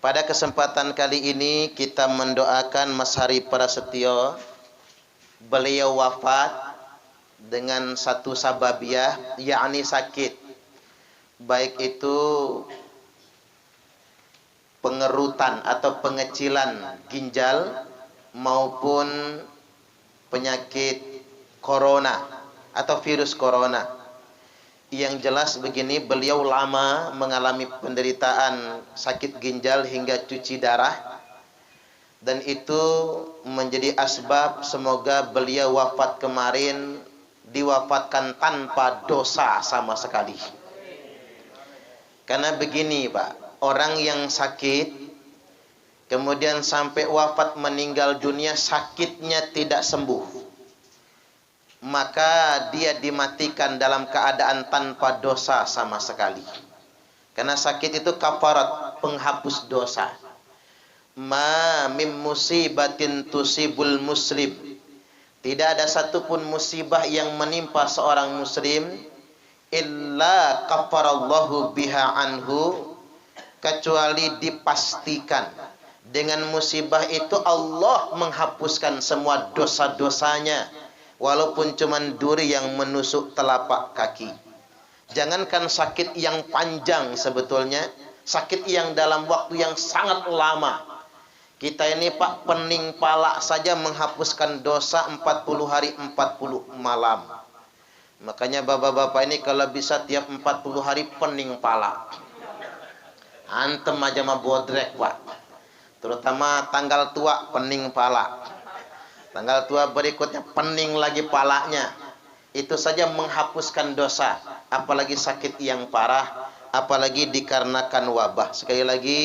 Pada kesempatan kali ini kita mendoakan Mas Hari Prasetyo. Beliau wafat dengan satu sababiah, yakni sakit. Baik itu pengerutan atau pengecilan ginjal maupun penyakit corona atau virus corona. Yang jelas begini, beliau lama mengalami penderitaan sakit ginjal hingga cuci darah, dan itu menjadi asbab semoga beliau wafat kemarin diwafatkan tanpa dosa sama sekali. Karena begini Pak, orang yang sakit kemudian sampai wafat meninggal dunia, sakitnya tidak sembuh, maka dia dimatikan dalam keadaan tanpa dosa sama sekali. Karena sakit itu kafarat, penghapus dosa. Ma mim musibatin tusibul muslim. Tidak ada satupun musibah yang menimpa seorang muslim illa kafarallahu biha anhu, kecuali dipastikan dengan musibah itu Allah menghapuskan semua dosa-dosanya, walaupun cuman duri yang menusuk telapak kaki. Jangankan sakit yang panjang, sebetulnya sakit yang dalam waktu yang sangat lama. Kita ini Pak, pening pala saja menghapuskan dosa 40 hari 40 malam. Makanya bapak-bapak ini kalau bisa tiap 40 hari pening pala. Antem aja mah bodrek Pak. Terutama tanggal tua pening pala. Tanggal tua berikutnya pening lagi palanya. Itu saja menghapuskan dosa. Apalagi sakit yang parah, apalagi dikarenakan wabah. Sekali lagi,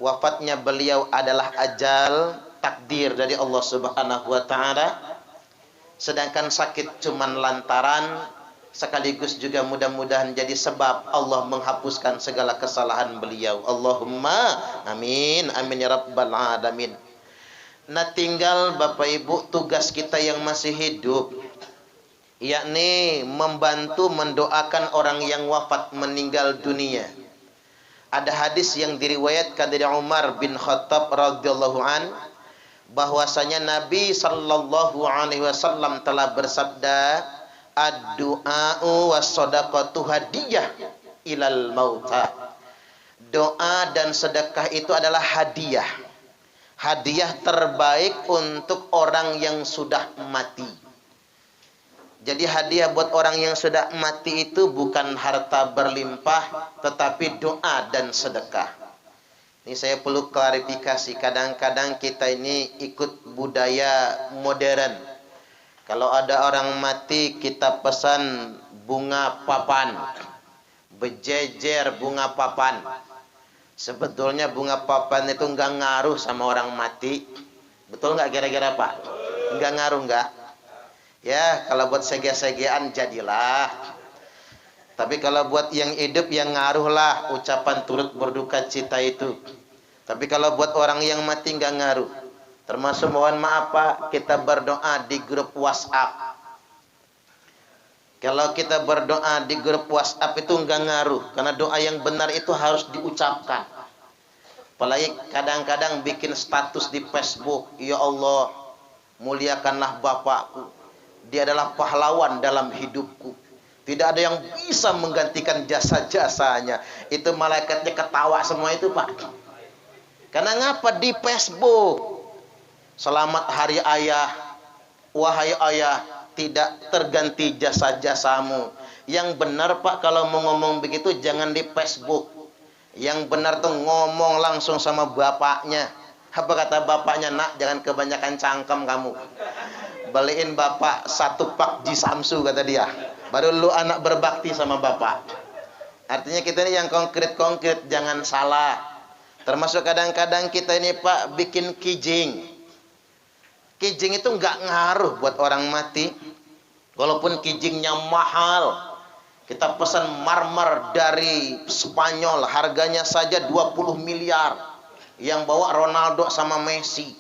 wafatnya beliau adalah ajal, takdir dari Allah Subhanahu wa taala. Sedangkan sakit cuman lantaran, sekaligus juga mudah-mudahan jadi sebab Allah menghapuskan segala kesalahan beliau. Allahumma amin, amin ya rabbal alamin. Nah, tinggal Bapak Ibu tugas kita yang masih hidup, yakni membantu mendoakan orang yang wafat meninggal dunia. Ada hadis yang diriwayatkan dari Umar bin Khattab radhiyallahu an, bahwasanya Nabi sallallahu alaihi wasallam telah bersabda, ad-du'a'u was-shadaqatu hadiyah ilal mauta. Doa dan sedekah itu adalah hadiah. Hadiah terbaik untuk orang yang sudah mati. Jadi hadiah buat orang yang sudah mati itu bukan harta berlimpah, tetapi doa dan sedekah. Ini saya perlu klarifikasi. Kadang-kadang kita ini ikut budaya modern. Kalau ada orang mati, kita pesan bunga papan, bejejer bunga papan. Sebetulnya bunga papan itu enggak ngaruh sama orang mati. Betul enggak kira-kira Pak? Enggak ngaruh enggak? Ya, kalau buat sege-segean jadilah. Tapi kalau buat yang hidup yang ngaruh lah ucapan turut berduka cita itu. Tapi kalau buat orang yang mati enggak ngaruh. Termasuk mohon maaf Pak, kita berdoa di grup WhatsApp. Kalau kita berdoa di grup WhatsApp itu enggak ngaruh, karena doa yang benar itu harus diucapkan. Apalagi kadang-kadang bikin status di Facebook, ya Allah, muliakanlah bapakku. Dia adalah pahlawan dalam hidupku. Tidak ada yang bisa menggantikan jasa-jasanya. Itu malaikatnya ketawa semua itu Pak. Karena ngapa di Facebook? Selamat hari ayah, wahai ayah, tidak terganti jasa-jasamu. Yang benar Pak, kalau mau ngomong begitu jangan di Facebook. Yang benar tuh ngomong langsung sama bapaknya. Apa kata bapaknya? Nak, jangan kebanyakan cangkem kamu. Beliin bapak 1 pak ji samsu kata dia. Baru lu anak berbakti sama bapak. Artinya kita ini yang konkret-konkret, jangan salah. Termasuk kadang-kadang kita ini Pak bikin kijing. Kijing itu nggak ngaruh buat orang mati. Walaupun kijingnya mahal. Kita pesan marmer dari Spanyol, harganya saja 20 miliar. Yang bawa Ronaldo sama Messi.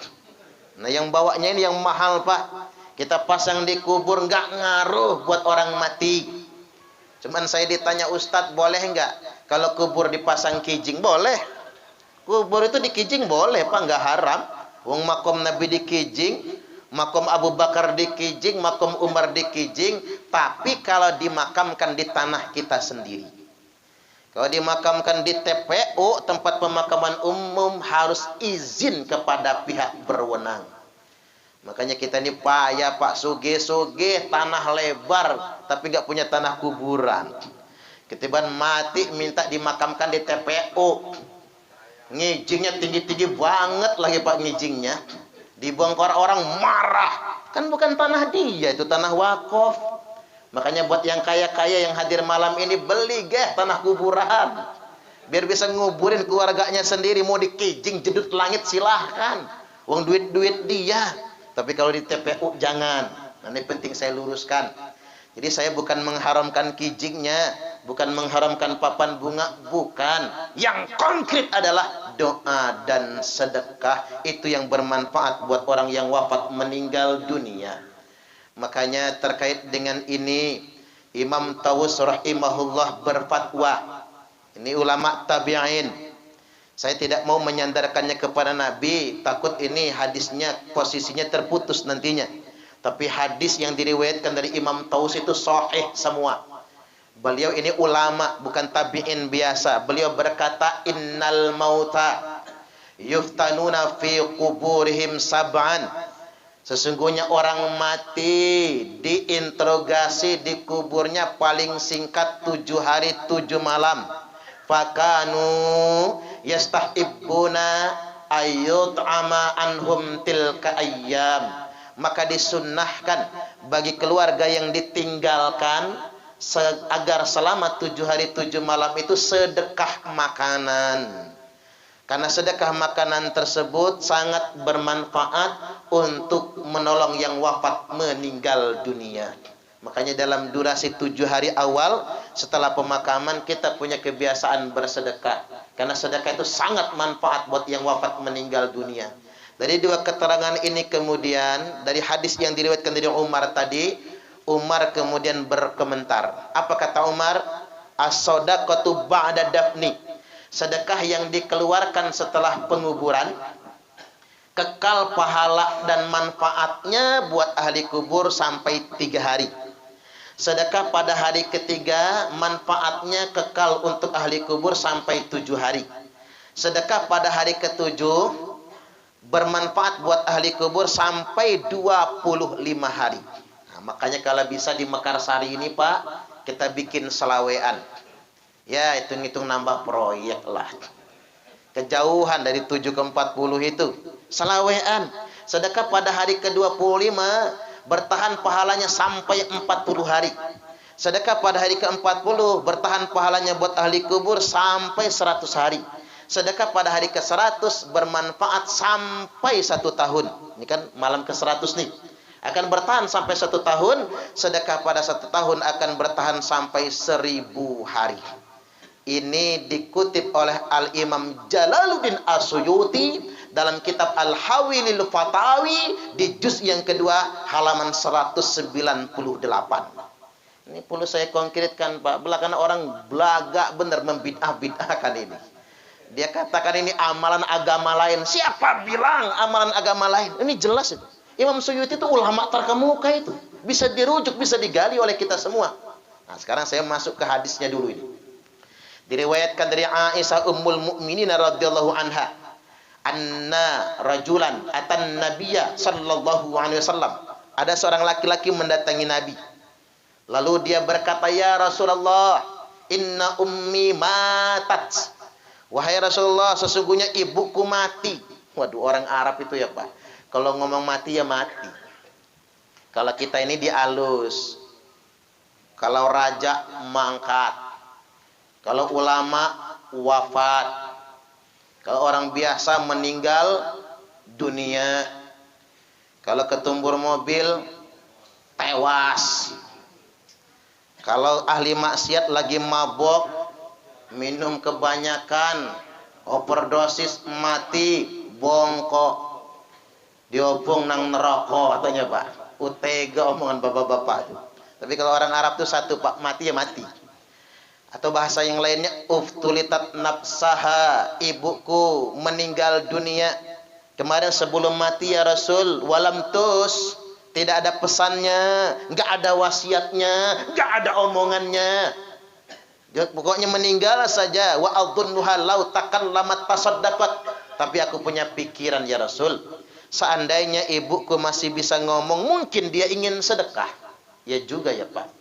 Nah, yang bawanya ini yang mahal Pak. Kita pasang di kubur, nggak ngaruh buat orang mati. Cuman saya ditanya, Ustadz boleh nggak kalau kubur dipasang kijing? Boleh. Kubur itu dikijing boleh Pak, nggak haram. Wong makom Nabi dikijing, makom Abu Bakar dikijing, makom Umar dikijing, tapi kalau dimakamkan di tanah kita sendiri. Kalau dimakamkan di TPU, tempat pemakaman umum, harus izin kepada pihak berwenang. Makanya kita ini payah Pak, suge-suge, tanah lebar, tapi nggak punya tanah kuburan. Ketiban mati minta dimakamkan di TPU. Ngijingnya tinggi-tinggi banget lagi Pak ngijingnya. Dibongkar orang marah. Kan bukan tanah dia, itu tanah wakaf. Makanya buat yang kaya-kaya yang hadir malam ini, beli tanah kuburan. Biar bisa nguburin keluarganya sendiri. Mau dikijing jedut langit silahkan. Uang duit-duit dia. Tapi kalau di TPU jangan. Nah, ini penting saya luruskan. Jadi saya bukan mengharamkan kijingnya, bukan mengharamkan papan bunga, bukan. Yang konkret adalah doa dan sedekah, itu yang bermanfaat buat orang yang wafat meninggal dunia. Makanya terkait dengan ini Imam Tawus rahimahullah berfatwa. Ini ulama tabi'in. Saya tidak mau menyandarkannya kepada Nabi, takut ini hadisnya posisinya terputus nantinya. Tapi hadis yang diriwayatkan dari Imam Tawus itu sahih semua. Beliau ini ulama, bukan tabi'in biasa. Beliau berkata, innal mauta yuftanuna fi kuburihim sab'an. Sesungguhnya orang mati diinterogasi di kuburnya paling singkat 7 hari 7 malam. Fakanu yastahibbuna ayyut'ama anhum tilka ayyam. Maka disunnahkan bagi keluarga yang ditinggalkan agar selama 7 hari 7 malam itu sedekah makanan. Karena sedekah makanan tersebut sangat bermanfaat untuk menolong yang wafat meninggal dunia. Makanya dalam durasi 7 hari awal setelah pemakaman kita punya kebiasaan bersedekah. Karena sedekah itu sangat manfaat buat yang wafat meninggal dunia. Dari dua keterangan ini kemudian, dari hadis yang diriwayatkan dari Umar tadi, Umar kemudian berkomentar. Apa kata Umar? As-shadaqatu ba'da dafni. Sedekah yang dikeluarkan setelah penguburan, kekal pahala dan manfaatnya buat ahli kubur sampai 3 hari. Sedekah pada hari ketiga, manfaatnya kekal untuk ahli kubur sampai 7 hari. Sedekah pada hari ketujuh, bermanfaat buat ahli kubur sampai 25 hari. Nah, makanya kalau bisa di Mekarsari ini Pak, kita bikin selawean. Ya, hitung-hitung nambah proyek lah. Kejauhan dari 7 ke 40 itu. Selawean. Sedekah pada hari ke-25, bertahan pahalanya sampai 40 hari. Sedekah pada hari ke-40, bertahan pahalanya buat ahli kubur sampai 100 hari. Sedekah pada hari ke-100 bermanfaat sampai 1 tahun. Ini kan malam ke-100 nih. Akan bertahan sampai 1 tahun. Sedekah pada 1 tahun akan bertahan sampai 1000 hari. Ini dikutip oleh Al-Imam Jalaluddin As-Suyuti dalam kitab Al-Hawilil Fatawi di juz yang kedua halaman 198. Ini perlu saya konkretkan Pak. Belakangan orang belaga benar membid'ah-bid'ahkan ini. Dia katakan ini amalan agama lain. Siapa bilang amalan agama lain? Ini jelas itu. Imam Suyuti itu ulama terkemuka itu. Bisa dirujuk, bisa digali oleh kita semua. Nah, sekarang saya masuk ke hadisnya dulu ini. Diriwayatkan dari Aisyah Ummul Mukminin radhiyallahu anha, anna rajulan atan nabiyya sallallahu alaihi wasallam. Ada seorang laki-laki mendatangi Nabi. Lalu dia berkata, "Ya Rasulullah, inna ummi matat." Wahai Rasulullah, sesungguhnya ibuku mati. Waduh, orang Arab itu ya Pak. Kalau ngomong mati ya mati. Kalau kita ini dialus. Kalau raja mangkat. Kalau ulama wafat. Kalau orang biasa meninggal dunia. Kalau ketumbur mobil tewas. Kalau ahli maksiat lagi mabok, minum kebanyakan, overdosis, mati, bongkok, diobong nang neraka katanya Pak. Utega omongan bapak-bapak itu. Tapi kalau orang Arab itu satu Pak, mati ya mati. Atau bahasa yang lainnya, uftulitat nafsaha, ibuku meninggal dunia kemarin sebelum mati ya Rasul. Walam tus, tidak ada pesannya, nggak ada wasiatnya, nggak ada omongannya. Pokoknya meninggal saja. Wa adzunnuha law takallamat tasaddaqat. Tapi aku punya pikiran ya Rasul, seandainya ibuku masih bisa ngomong, mungkin dia ingin sedekah. Ya juga ya Pak.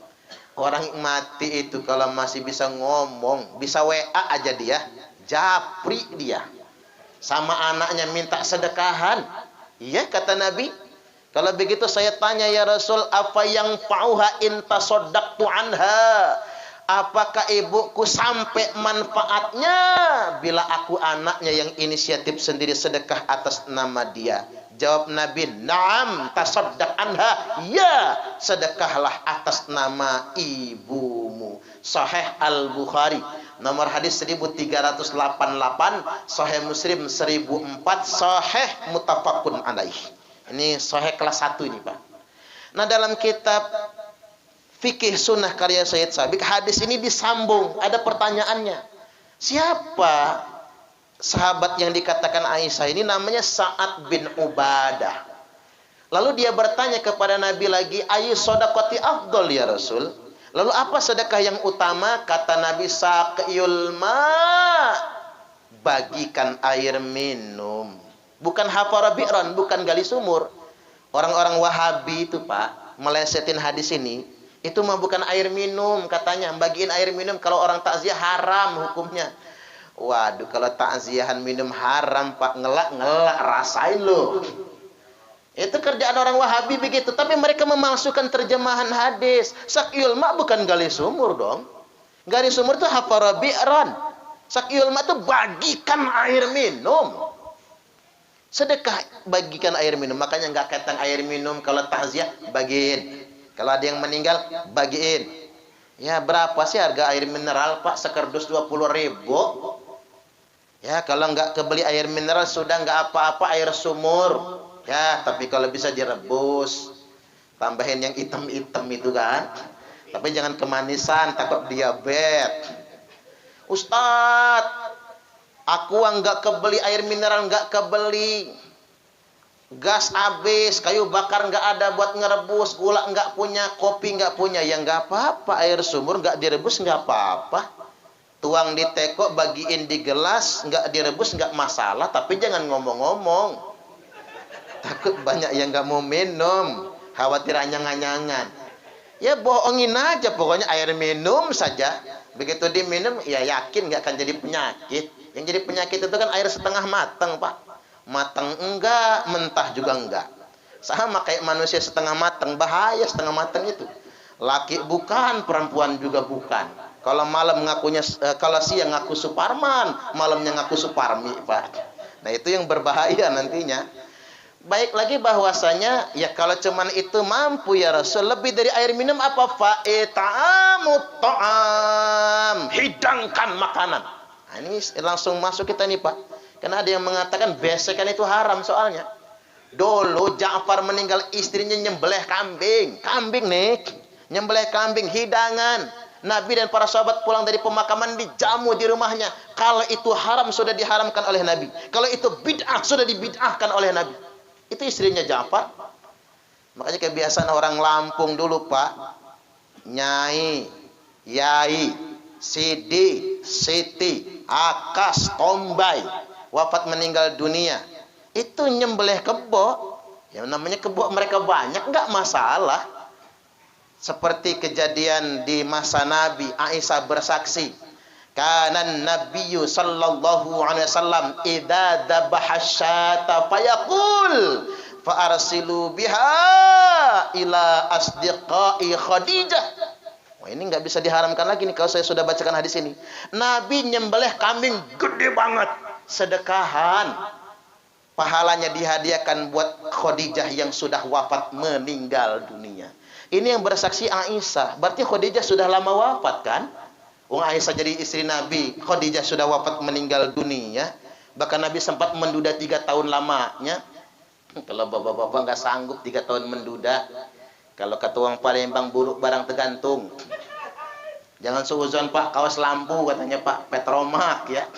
Orang mati itu kalau masih bisa ngomong, bisa WA aja dia, japri dia. Sama anaknya minta sedekahan. Iya kata Nabi. Kalau begitu saya tanya ya Rasul, apa yang fa'uha in tasaddaqtu anha? Apakah ibuku sampai manfaatnya bila aku anaknya yang inisiatif sendiri sedekah atas nama dia? Jawab Nabi, "Na'am, tasaddaq anha." Ya, sedekahlah atas nama ibumu. Sahih Al-Bukhari, nomor hadis 1388, Sahih Muslim 1004, Sahih muttafaqun alaih. Ini sahih kelas 1 ini, Pak. Nah, dalam kitab Fikih Sunnah karya Sayyid Sabiq, hadis ini disambung, ada pertanyaannya. Siapa sahabat yang dikatakan Aisyah ini? Namanya Sa'ad bin Ubadah. Lalu dia bertanya kepada Nabi lagi, ayu shadaqati afdal ya Rasul? Lalu apa sedekah yang utama? Kata Nabi, saqiyul ma, bagikan air minum. Bukan hafara bi'ran, bukan gali sumur. Orang-orang Wahabi itu Pak, melesetin hadis ini. Itu mah bukan air minum katanya. Bagiin air minum kalau orang takziah haram hukumnya. Waduh, kalau takziahan minum haram Pak, ngelak-ngelak, rasain loh. Itu kerjaan orang Wahabi begitu. Tapi mereka memalsukan terjemahan hadis. Saqiyul ma bukan gali sumur dong. Gali sumur itu hafara bi'ran. Saqiyul ma itu bagikan air minum. Sedekah bagikan air minum. Makanya nggak kaitan air minum kalau takziah bagiin. Kalau ada yang meninggal, bagiin. Ya, berapa sih harga air mineral, Pak? Sekerdus 20.000. Ya, kalau nggak kebeli air mineral, sudah nggak apa-apa air sumur. Ya, tapi kalau bisa direbus. Tambahin yang hitam-hitam itu kan. Tapi jangan kemanisan, takut diabetes. Ustadz, aku nggak kebeli air mineral, nggak kebeli. Gas habis, kayu bakar nggak ada buat ngerebus, gula nggak punya, kopi nggak punya. Ya nggak apa-apa, air sumur nggak direbus nggak apa-apa. Tuang di teko, bagiin di gelas, nggak direbus nggak masalah. Tapi jangan ngomong-ngomong. Takut banyak yang nggak mau minum, khawatir anyang-anyangan. Ya bohongin aja, pokoknya air minum saja. Begitu diminum, ya yakin nggak akan jadi penyakit. Yang jadi penyakit itu kan air setengah matang, Pak. Matang enggak, mentah juga enggak. Sama kayak manusia setengah matang, bahaya setengah matang itu. Laki bukan, perempuan juga bukan. Kalau malam ngakunya, kalau siang ngaku Suparman, malamnya ngaku Suparmi, Pak. Nah itu yang berbahaya nantinya. Baik lagi bahwasanya, ya kalau cuman itu mampu ya Rasul, lebih dari air minum apa? Fa'ita'amut ta'am, hidangkan makanan. Nah, ini langsung masuk kita nih Pak. Karena ada yang mengatakan besekan itu haram soalnya. Dulu Ja'far meninggal, istrinya nyembelih kambing. Kambing nih, nyembelih kambing, hidangan. Nabi dan para sahabat pulang dari pemakaman dijamu di rumahnya. Kalau itu haram sudah diharamkan oleh Nabi. Kalau itu bid'ah sudah dibid'ahkan oleh Nabi. Itu istrinya Ja'far. Makanya kebiasaan orang Lampung dulu Pak. Nyai, Yai, Sidi, Siti, Akas, Tombay. Wafat meninggal dunia, itu nyembelih kebo. Yang namanya kebo mereka banyak, nggak masalah. Seperti kejadian di masa Nabi, Aisyah bersaksi, kanan Nabiyyu sallallahu alaihi wasallam idza dhabaha syata fayaqul fa arsilu biha ila asdiqai Khadijah. Wah, ini nggak bisa diharamkan lagi nih kalau saya sudah bacakan hadis ini. Nabi nyembelih kambing gede banget. Sedekahan, pahalanya dihadiahkan buat Khadijah yang sudah wafat meninggal dunia. Ini yang bersaksi Aisyah. Berarti Khadijah sudah lama wafat kan? Aisyah jadi istri Nabi, Khadijah sudah wafat meninggal dunia. Bahkan Nabi sempat menduda 3 tahun lamanya. Kalau bapak-bapak nggak sanggup 3 tahun menduda, kalau kata orang Palembang buruk barang tergantung. Jangan seuzon Pak, kaos lampu katanya Pak, Petromak ya.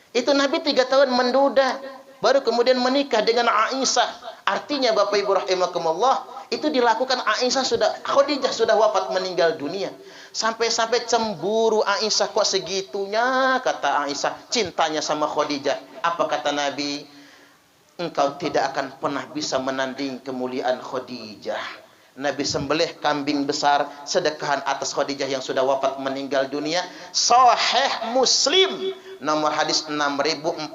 Itu Nabi 3 tahun menduda, baru kemudian menikah dengan Aisyah. Artinya Bapak Ibu rahimakumullah, itu dilakukan Khadijah sudah wafat meninggal dunia. Sampai-sampai cemburu Aisyah, kok segitunya kata Aisyah cintanya sama Khadijah. Apa kata Nabi? Engkau tidak akan pernah bisa menanding kemuliaan Khadijah. Nabi sembelih kambing besar sedekahan atas Khadijah yang sudah wafat meninggal dunia. Sahih Muslim nomor hadis 6444.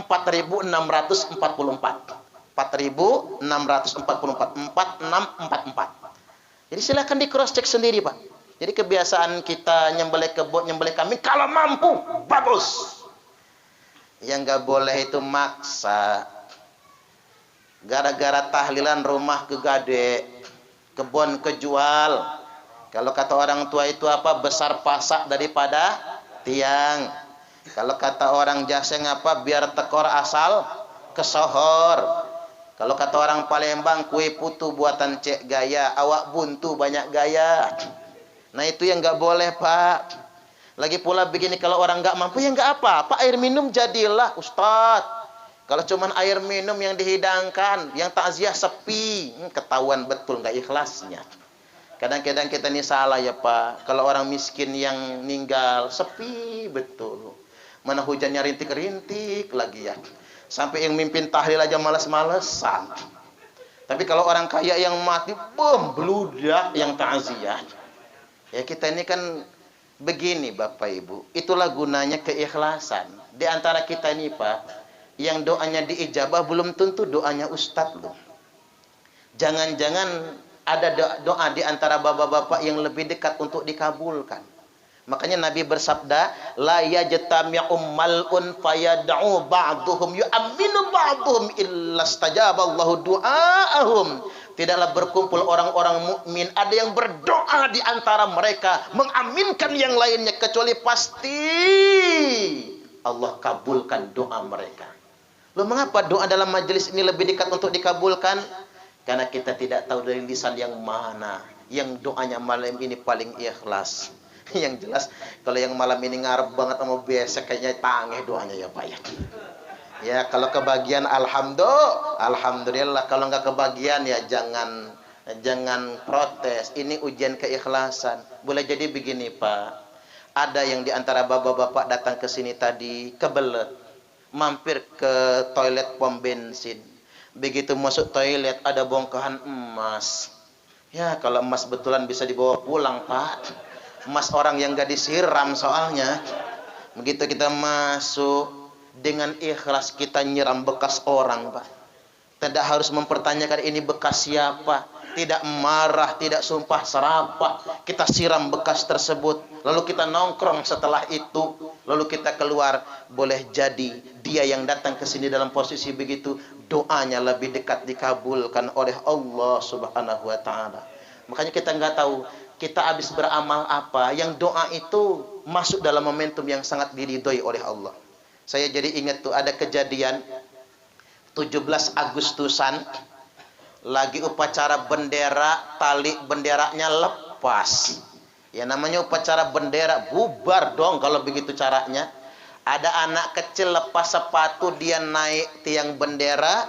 4644. Jadi silakan di cross check sendiri Pak. Jadi kebiasaan kita nyembelih kebo, nyembelih kambing kalau mampu bagus. Yang nggak boleh itu maksa. Gara-gara tahlilan rumah kegade, kebun kejual. Kalau kata orang tua itu apa? Besar pasak daripada tiang. Kalau kata orang Jaseng apa? Biar tekor asal kesohor. Kalau kata orang Palembang, kue putu buatan cek gaya, awak buntu banyak gaya. Nah itu yang nggak boleh Pak. Lagi pula begini, kalau orang nggak mampu ya nggak apa-apa, air minum jadilah Ustadz. Kalau cuman air minum yang dihidangkan, yang takziah sepi, ketahuan betul nggak ikhlasnya. Kadang-kadang kita ini salah ya Pak. Kalau orang miskin yang meninggal sepi betul. Mana hujannya rintik-rintik lagi ya. Sampai yang mimpin tahlil aja malas-malesan. Tapi kalau orang kaya yang mati, beludak yang takziah. Ya kita ini kan begini Bapak Ibu, itulah gunanya keikhlasan. Di antara kita ini Pak, yang doanya diijabah belum tentu doanya Ustadz loh. Jangan-jangan ada doa di antara bapak-bapak yang lebih dekat untuk dikabulkan. Makanya Nabi bersabda, la yajtami'u mal'un fayad'u ba'duhum yu'minu ba'duhum illa stajaballahu du'aahum. Tidaklah berkumpul orang-orang mukmin, ada yang berdoa di antara mereka mengaminkan yang lainnya, kecuali pasti Allah kabulkan doa mereka. Loh mengapa doa dalam majelis ini lebih dekat untuk dikabulkan? Karena kita tidak tahu dari lisan yang mana yang doanya malam ini paling ikhlas. Yang jelas kalau yang malam ini ngarep banget sama besek kayaknya tangeh doanya ya Pak ya. Ya kalau kebagian alhamdulillah, kalau nggak kebagian ya jangan protes. Ini ujian keikhlasan. Boleh jadi begini Pak, ada yang diantara bapak-bapak datang ke sini tadi kebelet, mampir ke toilet pom bensin. Begitu masuk toilet ada bongkahan emas. Ya kalau emas betulan bisa dibawa pulang Pak. Emas orang yang gak disiram soalnya. Begitu kita masuk, dengan ikhlas kita nyiram bekas orang Pak. Tidak harus mempertanyakan ini bekas siapa. Tidak marah, tidak sumpah serapah. Kita siram bekas tersebut. Lalu kita nongkrong setelah itu. Lalu kita keluar. Boleh jadi dia yang datang ke sini dalam posisi begitu, doanya lebih dekat dikabulkan oleh Allah Subhanahu wa Ta'ala. Makanya kita nggak tahu kita habis beramal apa yang doa itu masuk dalam momentum yang sangat diridhoi oleh Allah. Saya jadi ingat tuh ada kejadian 17 Agustusan lagi upacara bendera, tali benderanya lepas. Ya namanya upacara bendera, bubar dong kalau begitu caranya. Ada anak kecil lepas sepatu, dia naik tiang bendera,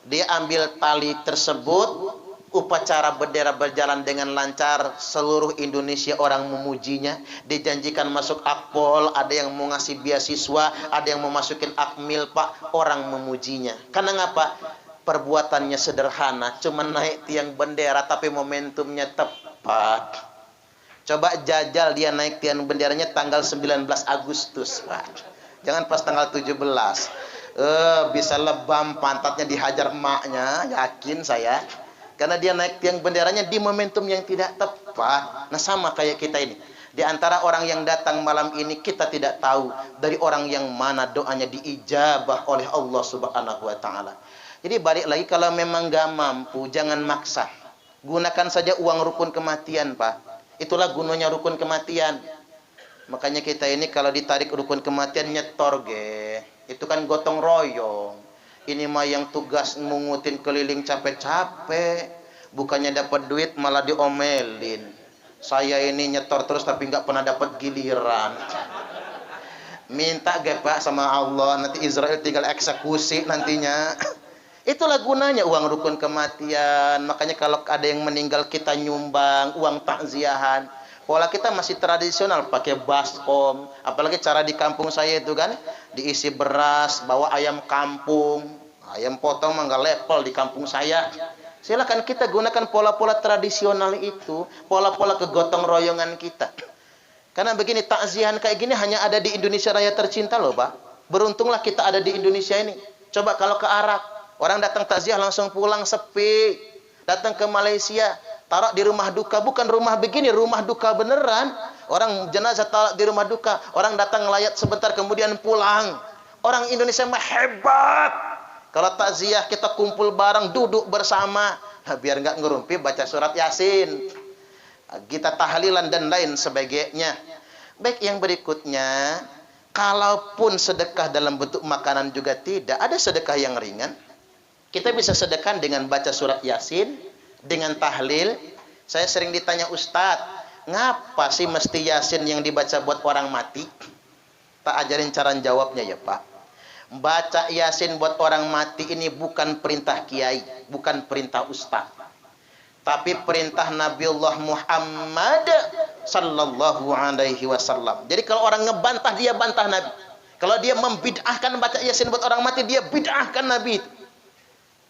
dia ambil tali tersebut. Upacara bendera berjalan dengan lancar, seluruh Indonesia orang memujinya, dijanjikan masuk Akpol, ada yang mau ngasih beasiswa, ada yang mau masukin Akmil Pak, orang memujinya. Karena ngapa? Perbuatannya sederhana, cuma naik tiang bendera tapi momentumnya tepat. Coba jajal dia naik tiang benderanya tanggal 19 Agustus Pak. Jangan pas tanggal 17. Bisa lebam pantatnya dihajar emaknya, yakin saya. Karena dia naik tiang benderanya di momentum yang tidak tepat. Nah sama kayak kita ini. Di antara orang yang datang malam ini kita tidak tahu dari orang yang mana doanya diijabah oleh Allah Subhanahu wa Ta'ala. Jadi balik lagi, kalau memang gak mampu jangan maksa. Gunakan saja uang rukun kematian Pak. Itulah gunanya rukun kematian. Makanya kita ini kalau ditarik rukun kematian nyetor ge. Itu kan gotong royong. Ini mah yang tugas mengutin keliling capek-capek, bukannya dapat duit malah diomelin. Saya ini nyetor terus tapi nggak pernah dapat giliran. Minta ge Pak sama Allah, nanti Israel tinggal eksekusi nantinya. Itulah gunanya uang rukun kematian. Makanya kalau ada yang meninggal kita nyumbang uang takziahan. Pola kita masih tradisional, pakai baskom. Apalagi cara di kampung saya itu kan, diisi beras, bawa ayam kampung. Ayam potong mah nggak level di kampung saya. Silakan kita gunakan pola-pola tradisional itu, pola-pola kegotong royongan kita. Karena begini, takziahan kayak gini hanya ada di Indonesia Raya tercinta loh Pak. Beruntunglah kita ada di Indonesia ini. Coba kalau ke Arab, orang datang takziah langsung pulang sepi. Datang ke Malaysia, taruh di rumah duka. Bukan rumah begini, rumah duka beneran. Orang jenazah taruh di rumah duka. Orang datang ngelayat sebentar kemudian pulang. Orang Indonesia mah hebat. Kalau takziah kita kumpul bareng, duduk bersama. Biar nggak ngerumpi baca surat Yasin. Kita tahlilan dan lain sebagainya. Baik, yang berikutnya, kalaupun sedekah dalam bentuk makanan juga tidak, ada sedekah yang ringan. Kita bisa sedekah dengan baca surat Yasin, dengan tahlil. Saya sering ditanya, Ustadz, ngapa sih mesti Yasin yang dibaca buat orang mati? Tak ajarin cara jawabnya ya Pak. Baca Yasin buat orang mati ini bukan perintah kiai, bukan perintah ustadz, tapi perintah Nabiullah Muhammad sallallahu alaihi wasallam. Jadi kalau orang ngebantah, dia bantah Nabi. Kalau dia membid'ahkan baca Yasin buat orang mati, dia bid'ahkan Nabi.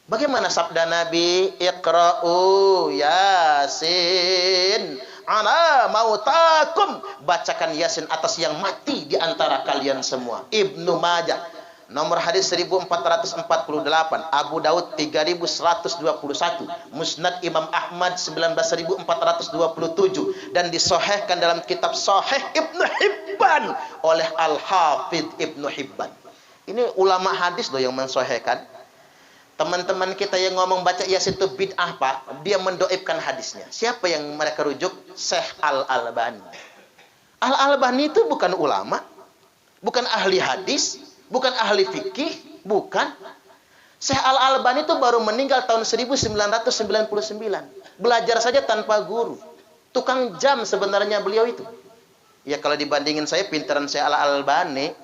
Bagaimana sabda Nabi? Iqra'u Yasin ala mautakum. Bacakan Yasin atas yang mati di antara kalian semua. Ibnu Majah nomor hadis 1448, Abu Daud 3121, Musnad Imam Ahmad 19427, dan disahihkan dalam kitab Sahih Ibnu Hibban oleh Al-Hafidz Ibnu Hibban. Ini ulama hadis loh yang mensahihkan. Teman-teman kita yang ngomong baca Yasin itu bid'ah Pak, dia mendoibkan hadisnya. Siapa yang mereka rujuk? Syekh Al-Albani. Al-Albani itu bukan ulama, bukan ahli hadis, bukan ahli fikih, bukan. Syekh Al-Albani itu baru meninggal tahun 1999. Belajar saja tanpa guru. Tukang jam sebenarnya beliau itu. Ya kalau dibandingin saya pintaran Syekh Al-Albani,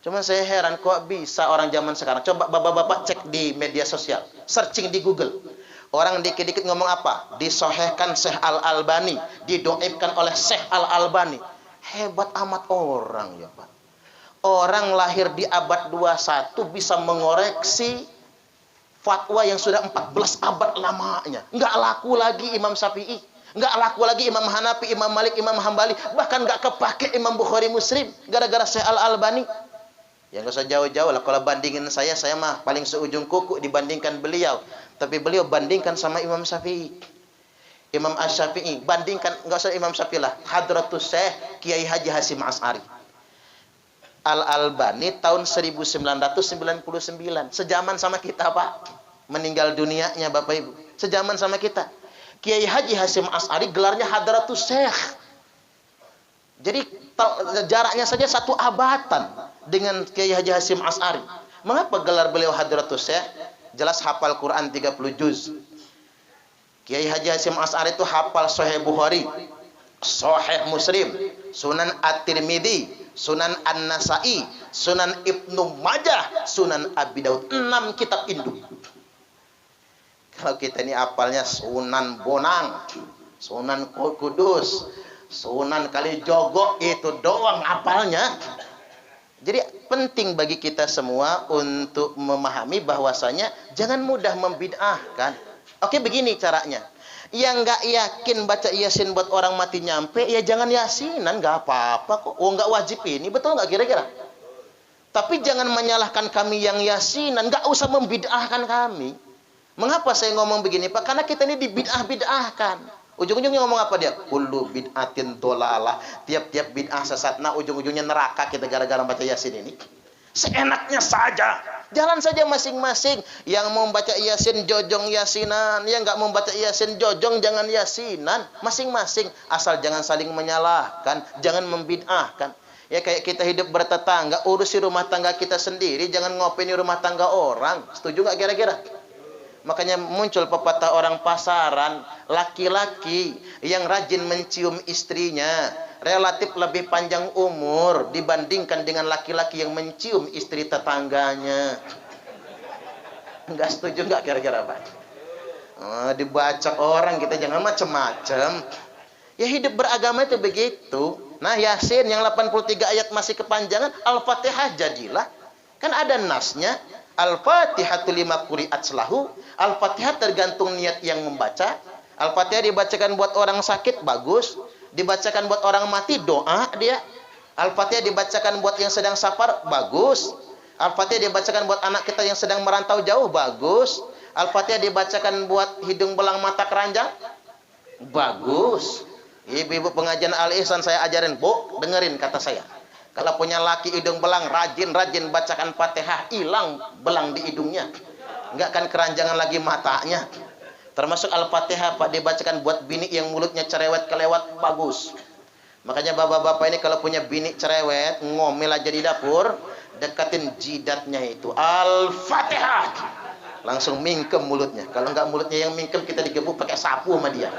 cuma saya heran kok bisa orang zaman sekarang. Coba bapak-bapak cek di media sosial, searching di Google. Orang dikit-dikit ngomong apa? Disahihkan Syekh Al-Albani, didoibkan oleh Syekh Al-Albani. Hebat amat orang ya Pak. Orang lahir di abad 21 bisa mengoreksi fatwa yang sudah 14 abad lamanya. Nggak laku lagi Imam Syafi'i, nggak laku lagi Imam Hanafi, Imam Malik, Imam Hambali, bahkan nggak kepake Imam Bukhari Muslim gara-gara Syekh Al-Albani. Ya nggak usah jauh-jauh lah. Kalau bandingin saya mah paling seujung kuku dibandingkan beliau. Tapi beliau bandingkan sama Imam Syafi'i, Imam Asy-Syafi'i, bandingkan, nggak usah Imam Syafi'i lah, Hadratus Syekh Kiai Haji Hasyim Asy'ari. Al-Albani tahun 1999, sejaman sama kita Pak. Meninggal dunianya Bapak Ibu, sejaman sama kita. Kiai Haji Hasyim Asy'ari gelarnya Hadratus Syekh. Jadi jaraknya saja satu abatan dengan Kiai Haji Hasyim Asy'ari. Mengapa gelar beliau Hadratus Syekh? Jelas hafal Quran 30 juz. Kiai Haji Hasyim Asy'ari itu hafal Sahih Bukhari, Sahih Muslim, Sunan At-Tirmidzi, Sunan An-Nasa'i, Sunan Ibnu Majah, Sunan Abi Daud. 6 kitab induk. Kalau kita ini apalnya Sunan Bonang, Sunan Kudus, Sunan Kalijogo, itu doang apalnya. Jadi penting bagi kita semua untuk memahami bahwasanya jangan mudah membid'ahkan. Oke, begini caranya. Yang nggak yakin baca Yasin buat orang mati nyampe, ya jangan yasinan, nggak apa-apa kok. Oh, nggak wajib ini, betul nggak kira-kira? Tapi jangan menyalahkan kami yang yasinan, nggak usah membid'ahkan kami. Mengapa saya ngomong begini Pak? Karena kita ini dibid'ah-bid'ahkan. Ujung-ujungnya ngomong apa dia? Kullu bid'atin dolalah. Tiap-tiap bid'ah sesat. Nah, ujung-ujungnya neraka kita gara-gara baca Yasin ini. Seenaknya saja. Jalan saja masing-masing. Yang mau baca Yasin jojong yasinan, yang nggak mau baca Yasin jojong jangan yasinan. Masing-masing. Asal jangan saling menyalahkan, jangan membid'ahkan. Ya kayak kita hidup bertetangga, urusi rumah tangga kita sendiri, jangan ngopeni rumah tangga orang. Setuju nggak kira-kira? Makanya muncul pepatah orang pasaran, laki-laki yang rajin mencium istrinya relatif lebih panjang umur dibandingkan dengan laki-laki yang mencium istri tetangganya. Enggak setuju enggak kira-kira Pak? Oh, dibacok orang kita jangan macam-macam. Ya hidup beragama itu begitu. Nah Yasin yang 83 ayat masih kepanjangan, Al-Fatihah jadilah. Kan ada nasnya. Al-Fatihatu lima quri'at selahu. Al-Fatihah tergantung niat yang membaca. Al-Fatihah dibacakan buat orang sakit, bagus. Dibacakan buat orang mati, doa dia. Al-Fatihah dibacakan buat yang sedang safar, bagus. Al-Fatihah dibacakan buat anak kita yang sedang merantau jauh, bagus. Al-Fatihah dibacakan buat hidung belang mata keranjang, bagus. Ibu-ibu pengajian Al-Ihsan saya ajarin, Bu, dengerin kata saya. Kalau punya laki hidung belang, rajin-rajin bacakan Fatihah, hilang belang di hidungnya. Enggak kan keranjangan lagi matanya. Termasuk Al-Fatihah Pak dibacakan buat bini yang mulutnya cerewet kelewat, bagus. Makanya bapak-bapak ini kalau punya bini cerewet, ngomel aja di dapur, dekatin jidatnya itu Al-Fatihah. Langsung mingkem mulutnya. Kalau enggak mulutnya yang mingkem, kita digebuk pakai sapu sama dia.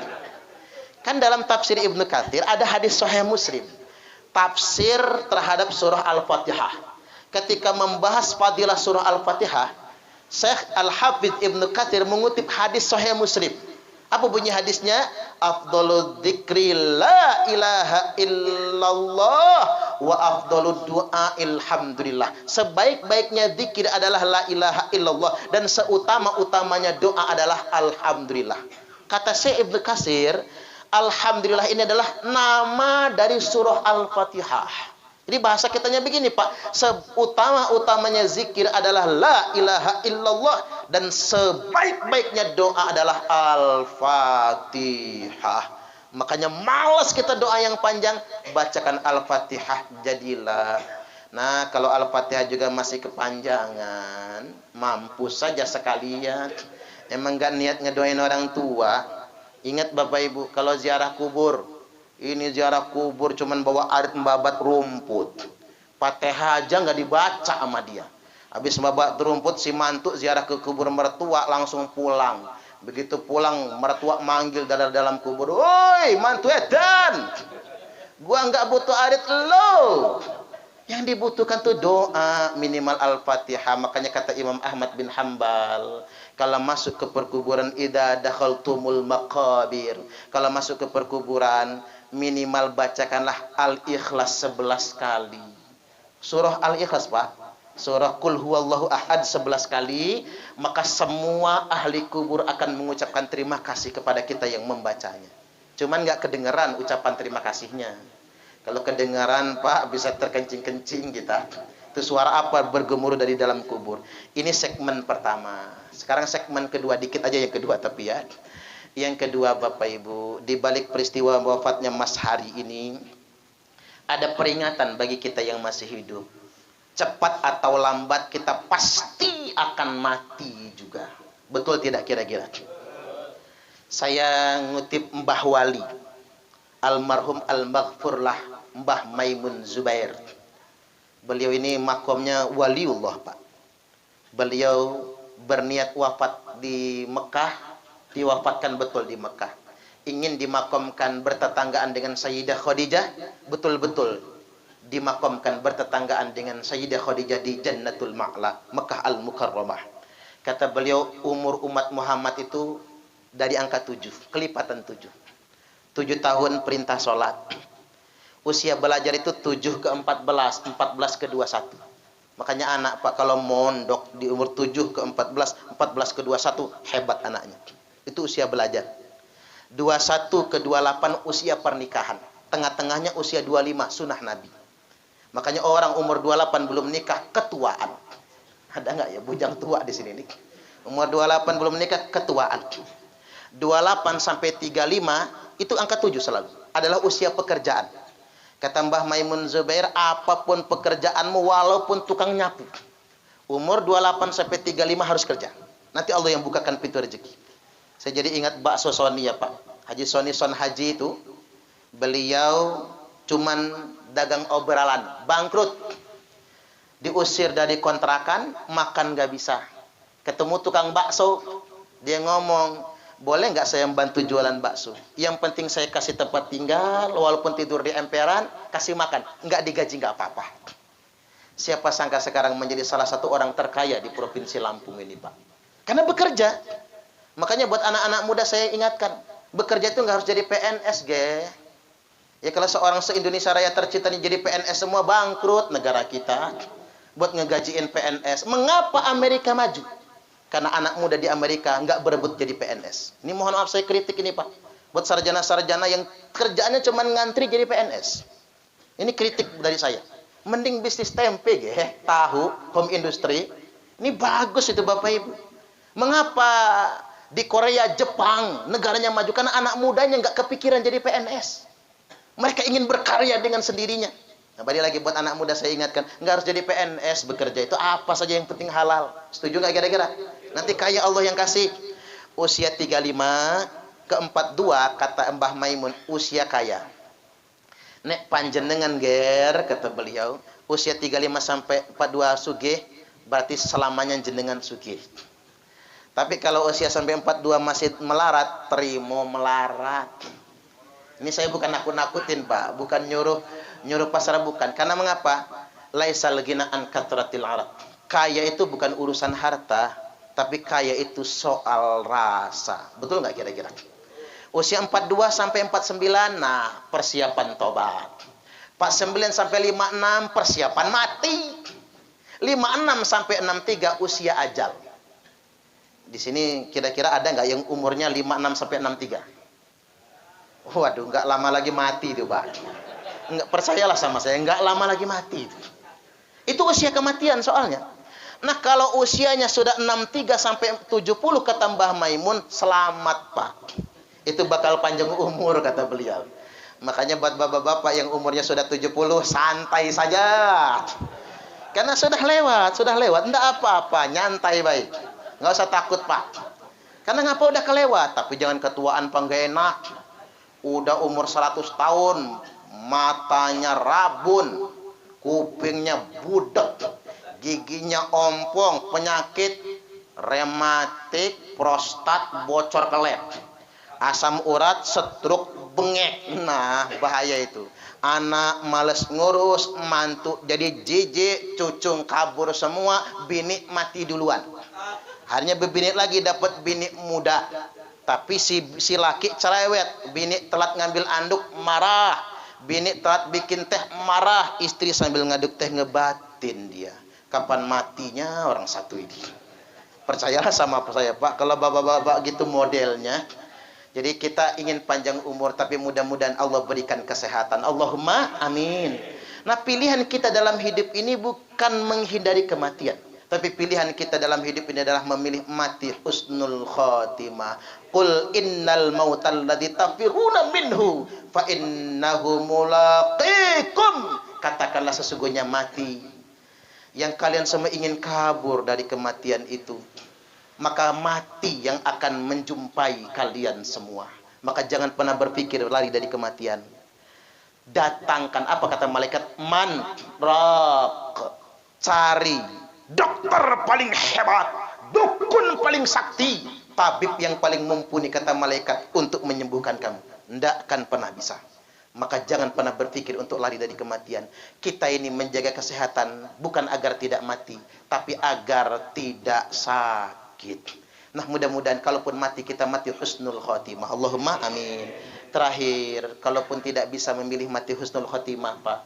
Kan dalam tafsir Ibnu Katsir ada hadis Sahih Muslim. Tafsir terhadap surah Al-Fatihah. Ketika membahas fadilah surah Al-Fatihah, Syekh Al-Hafidz Ibnu Katsir mengutip hadis Sahih Muslim. Apa bunyi hadisnya? Afdhalud dzikri la ilaha illallah wa afdhalud du'a alhamdulillah. Sebaik-baiknya zikir adalah la ilaha illallah dan seutama-utamanya doa adalah alhamdulillah. Kata Syekh Ibnu Katsir, alhamdulillah ini adalah nama dari surah Al-Fatihah. Jadi bahasa kitanya begini Pak, seutama-utamanya zikir adalah la ilaha illallah dan sebaik-baiknya doa adalah Al-Fatihah. Makanya malas kita doa yang panjang, bacakan Al-Fatihah jadilah. Nah, kalau Al-Fatihah juga masih kepanjangan, mampus saja sekalian. Emang gak niat ngedoain orang tua. Ingat Bapak Ibu, kalau ziarah kubur, ini ziarah kubur cuman bawa arit membabat rumput. Fatihah aja nggak dibaca sama dia. Habis membabat rumput, si mantu ziarah ke kubur mertua langsung pulang. Begitu pulang, mertua manggil dari dalam kubur, "Woi, mantu edan, gua nggak butuh arit lo." Yang dibutuhkan tuh doa, minimal Al-Fatihah. Makanya kata Imam Ahmad bin Hambal, kalau masuk ke perkuburan, idza dakhaltumul maqabir, kalau masuk ke perkuburan, minimal bacakanlah Al-Ikhlas 11 kali. Surah Al-Ikhlas Pak, surah Qul huwallahu ahad 11 kali, maka semua ahli kubur akan mengucapkan terima kasih kepada kita yang membacanya. Cuman nggak kedengeran ucapan terima kasihnya. Kalau kedengaran Pak, bisa terkencing-kencing kita. Itu suara apa bergemuruh dari dalam kubur. Ini segmen pertama. Sekarang segmen kedua, dikit aja yang kedua tapi ya. Yang kedua Bapak Ibu, di balik peristiwa wafatnya Mas Hari ini, ada peringatan bagi kita yang masih hidup. Cepat atau lambat kita pasti akan mati juga. Betul tidak kira-kira? Saya ngutip Mbah Wali, almarhum al-maghfurlah Mbah Maimun Zubair. Beliau ini makomnya waliullah Pak. Beliau berniat wafat di Mekah, diwafatkan betul di Mekah. Ingin dimakamkan bertetanggaan dengan Sayyidah Khadijah, betul-betul dimakamkan bertetanggaan dengan Sayyidah Khadijah di Jannatul Ma'la, Mekah Al-Mukarramah. Kata beliau, umur umat Muhammad itu dari angka 7, kelipatan 7. 7 tahun perintah sholat. Usia belajar itu 7 ke 14, 14 ke 21. Makanya anak Pak kalau mondok di umur 7 ke 14, 14 ke 21, hebat anaknya. Itu usia belajar. 21 ke 28 usia pernikahan. Tengah-tengahnya usia 25, sunnah Nabi. Makanya orang umur 28 belum nikah, ketuaan. Ada nggak ya bujang tua di sini nih? Umur 28 belum nikah, ketuaan. 28 sampai 35 itu angka 7 selalu. Adalah usia pekerjaan. Kata Mbah Maimun Zubair, apapun pekerjaanmu walaupun tukang nyapu, umur 28 sampai 35 harus kerja. Nanti Allah yang bukakan pintu rezeki. Saya jadi ingat bakso Soni ya Pak. Haji Soni Son Haji itu, beliau cuman dagang obrolan, bangkrut. Diusir dari kontrakan, makan gak bisa. Ketemu tukang bakso, Dia ngomong, boleh nggak saya bantu jualan bakso? Yang penting saya kasih tempat tinggal, walaupun tidur di emperan, kasih makan. Nggak digaji nggak apa-apa. Siapa sangka sekarang menjadi salah satu orang terkaya di Provinsi Lampung ini, Pak. Karena bekerja. Makanya buat anak-anak muda saya ingatkan, bekerja itu nggak harus jadi PNS, ge. Ya kalau seorang se-Indonesia Raya tercinta ini jadi PNS semua, bangkrut negara kita. Buat ngegajiin PNS. Mengapa Amerika maju? Karena anak muda di Amerika nggak berebut jadi PNS. Ini mohon maaf saya kritik ini, Pak. Buat sarjana-sarjana yang kerjaannya cuma ngantri jadi PNS. Ini kritik dari saya. Mending bisnis tempe, tahu, home industry. Ini bagus itu Bapak Ibu. Mengapa di Korea, Jepang, negaranya maju? Karena anak mudanya nggak kepikiran jadi PNS. Mereka ingin berkarya dengan sendirinya. Nah, balik lagi buat anak muda saya ingatkan, nggak harus jadi PNS, bekerja itu apa saja yang penting halal. Setuju nggak kira-kira? Nanti kaya Allah yang kasih. Usia 35 ke 42 kata Mbah Maimun, usia kaya. Nek panjenengan ger, kata beliau, usia 35 sampai 42 sugih, berarti selamanya jenengan sugih. Tapi kalau usia sampai 42 masih melarat, terima melarat. Ini saya bukan nakut-nakutin, Pak, bukan nyuruh pasar, bukan. Karena mengapa? Laisal ghina an katratil arad. Kaya itu bukan urusan harta, tapi kaya itu soal rasa. Betul nggak kira-kira? Usia 42 sampai 49, nah persiapan tobat. 49 sampai 56 persiapan mati. 56 sampai 63 usia ajal. Di sini kira-kira ada nggak yang umurnya 56 sampai 63? Waduh, nggak lama lagi mati itu, Pak. Nggak, percayalah sama saya, nggak lama lagi mati itu. Itu usia kematian soalnya. Nah, kalau usianya sudah 63 sampai 70 kata Mbah Maimun, selamat, Pak. Itu bakal panjang umur kata beliau. Makanya buat bapak-bapak yang umurnya sudah 70, santai saja. Karena sudah lewat, enggak apa-apa, nyantai baik. Nggak usah takut, Pak. Karena ngapa udah kelewat, tapi jangan ketuaan penggena. Udah umur 100 tahun, matanya rabun, kupingnya budek, giginya ompong, penyakit rematik, prostat, bocor kelep, asam urat, stroke, bengek. Nah, bahaya itu. Anak males ngurus, mantu jadi jijik, cucung kabur semua, bini mati duluan. Hanya berbini lagi dapat bini muda. Tapi si laki cerewet, bini telat ngambil anduk marah, bini telat bikin teh marah, istri sambil ngaduk teh ngebatin dia. Kapan matinya orang satu ini? Percayalah sama saya, Pak, kalau bapak-bapak gitu modelnya. Jadi kita ingin panjang umur, tapi mudah-mudahan Allah berikan kesehatan. Allahumma amin. Nah, pilihan kita dalam hidup ini bukan menghindari kematian. Tapi pilihan kita dalam hidup ini adalah memilih mati husnul khatimah. Qul innal mautal ladzi tafiruna minhu fa innahu mulaqikum. Katakanlah sesungguhnya mati yang kalian semua ingin kabur dari kematian itu, maka mati yang akan menjumpai kalian semua. Maka jangan pernah berpikir lari dari kematian. Datangkan, apa kata malaikat? Man rak, cari dokter paling hebat, dukun paling sakti, tabib yang paling mumpuni kata malaikat untuk menyembuhkan kamu. Tidak akan pernah bisa. Maka jangan pernah berpikir untuk lari dari kematian. Kita ini menjaga kesehatan bukan agar tidak mati, tapi agar tidak sakit. Nah, mudah-mudahan kalaupun mati, kita mati husnul khotimah. Allahumma amin. Terakhir, kalaupun tidak bisa memilih mati husnul khotimah, Pak,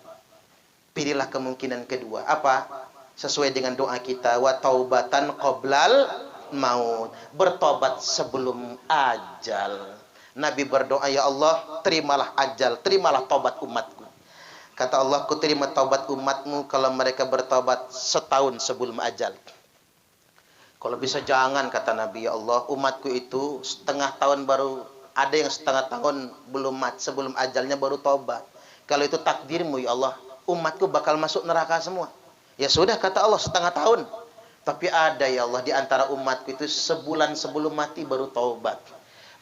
pilihlah kemungkinan kedua. Apa? Sesuai dengan doa kita, wa taubatan qoblal maut, bertobat sebelum ajal. Nabi berdoa, ya Allah, terimalah ajal, terimalah taubat umatku. Kata Allah, ku terima taubat umatmu kalau mereka bertobat setahun sebelum ajal. Kalau bisa jangan, kata Nabi, ya Allah, umatku itu setengah tahun baru, ada yang setengah tahun belum mati, sebelum ajalnya baru taubat. Kalau itu takdirmu, ya Allah, umatku bakal masuk neraka semua. Ya sudah, kata Allah, setengah tahun. Tapi ada, ya Allah, di antara umatku itu sebulan sebelum mati baru taubat.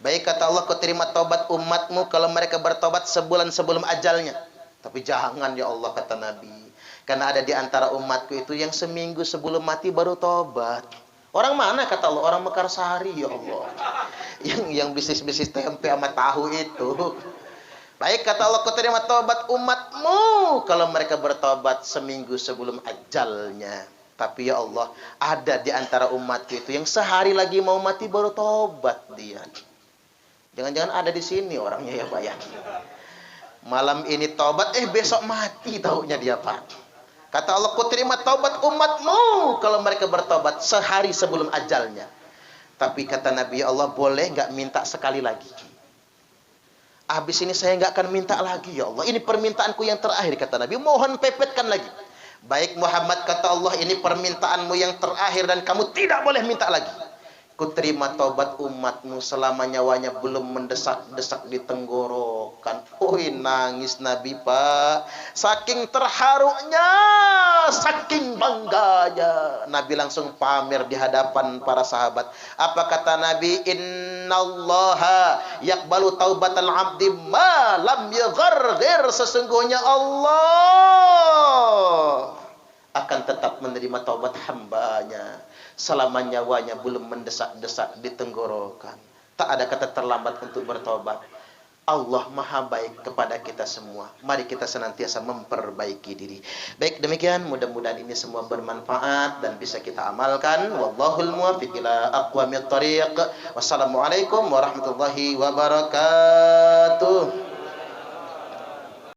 Baik, kata Allah, kau terima taubat umatmu kalau mereka bertobat sebulan sebelum ajalnya. Tapi jangan, ya Allah, kata Nabi, karena ada di antara umatku itu yang seminggu sebelum mati baru taubat. Orang mana kata Allah? Orang Mekarsari ya Allah. Yang bisnis-bisnis tempe sama tahu itu. Baik kata Allah, kau terima taubat umatmu kalau mereka bertobat seminggu sebelum ajalnya. Tapi ya Allah, ada di antara umatku itu yang sehari lagi mau mati baru tobat dia. Jangan-jangan ada di sini orangnya ya Pak ya. Malam ini tobat, besok mati taunya dia Pak. Kata Allah, ku terima taubat umatmu kalau mereka bertobat sehari sebelum ajalnya. Tapi kata Nabi, ya Allah, boleh nggak minta sekali lagi? Habis ini saya nggak akan minta lagi ya Allah. Ini permintaanku yang terakhir kata Nabi. Mohon pepetkan lagi. Baik Muhammad kata Allah, ini permintaanmu yang terakhir dan kamu tidak boleh minta lagi. Ku terima taubat umatmu selama nyawanya belum mendesak-desak di tenggorokan. Nangis Nabi Pak. Saking terharunya, saking bangganya. Nabi langsung pamer di hadapan para sahabat. Apa kata Nabi? Innallaha yaqbalu taubatal abdi ma lam yugharghir. Sesungguhnya Allah akan tetap menerima taubat hambanya selama nyawanya belum mendesak-desak di tenggorokan. Tak ada kata terlambat untuk bertobat. Allah maha baik kepada kita semua. Mari kita senantiasa memperbaiki diri. Baik, demikian mudah-mudahan ini semua bermanfaat dan bisa kita amalkan. Wallahul muwaffiq ila aqwamit thariq. Wassalamualaikum warahmatullahi wabarakatuh.